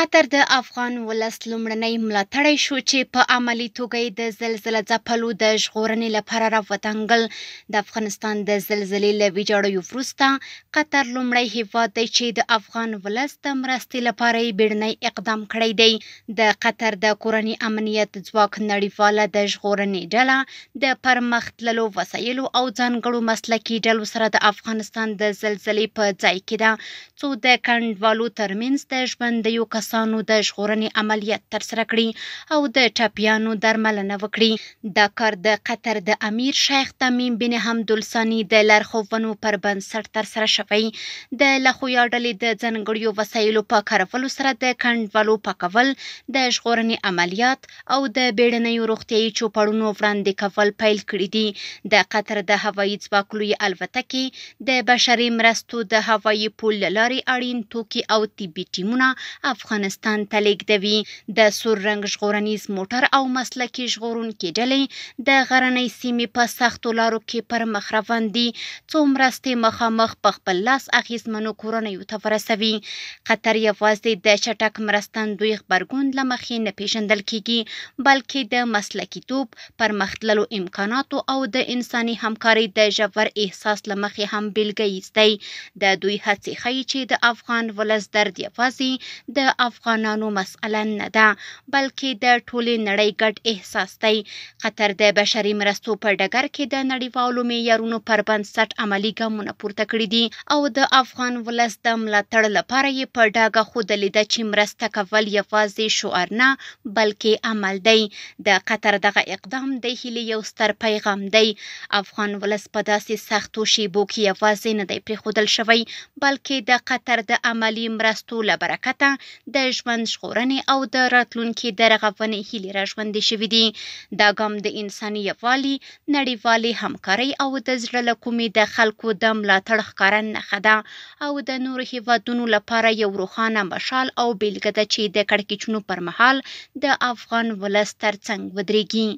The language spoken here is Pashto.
قطر د افغان ولس لومړنی ملاتړی شو چې په عملي توګه یې د زلزله ځپلو د ژغورنې لپاره راودانګل. د افغانستان د زلزلې له ویجاړیو وروسته قطر لومړی هیواد دی چې د افغان ولس د مرستې لپاره یې بیړنی اقدام کړی دی. د قطر د کورني امنیت ځواک نړیواله د ژغورنې ډله د پرمخ تللو وسایلو او ځانګړو مسلکي ډلو سره د افغانستان د زلزلې په ځای کې ده، څو د کنډوالو ترمنځ د ژوندیو کسانو د ژغورنې عملیات ترسره کړي او د ټپیانو درملنه وکړي. دا کار د قطر د امیر شیخ تمیم بن حمد الثاني د لارښوونو پر بنسټ ترسره شوی. د لخویا ډلې د ځانګړو وسایلو په کارولو سره د کنډوالو پاکول، د ژغورنې عملیات او د بیړنیو روغتیايي چوپړونو وړاندې کول پیل کړي دي. د قطر د هوایي ځواک لوی الوتکې د بشري مرستو د هوایي پول له لارې اړین توکي او طبي ټیمونه افغانستان ته لیږدوي. د سور رنګ ژغورنیز موټر او مسلکي ژغورونکي ډلې د غرنۍ سیمې په سختو لارو کې پر مخ روان دي، څو مرستې مخامخ په خپل لاس اخیستمنو کورنیو ته ورسوي. قطر یوازې د چټک مرستندوی غبرګون له مخې نه پیژندل کیږي، بلکې د مسلکیتوب، پرمختللو امکاناتو او د انساني همکارۍ د ژور احساس له مخې هم بیلګه ایستی. د دوی هڅې ښیي چې د افغان ولس درد یوازې د افغانانو مسئله نه ده، بلکې د ټولې نړۍ ګډ احساس دی. قطر د بشري مرستو په ډګر کې د نړیوالو معیارونو پر بنسټ عملي ګامونه پورته کړي دي او د افغان ولس د ملاتړ لپاره یې په ډاګه ښودلې ده چې مرسته کول یوازې شعار نه، بلکې عمل دی. د قطر دغه اقدام د هیلې یو ستر پیغام دی. افغان ولس په داسې سختو شیبو کې یوازې نه دی پرېښودل شوی، بلکې د قطر د عملي مرستو له برکته د ژوند ژغورنې او د راتلونکي د رغونې هیلې راژوندۍ شوي دي. دا ګام د انساني یووالي، نړیوالې همکارۍ او د زړه له کومې د خلکو د ملاتړ ښکاره نښه ده او د نورو هیوادونو لپاره یو روښانه مشال او بیلګه ده چې د کړکېچونو پر مهال د افغان ولس ترڅنګ ودرېږي.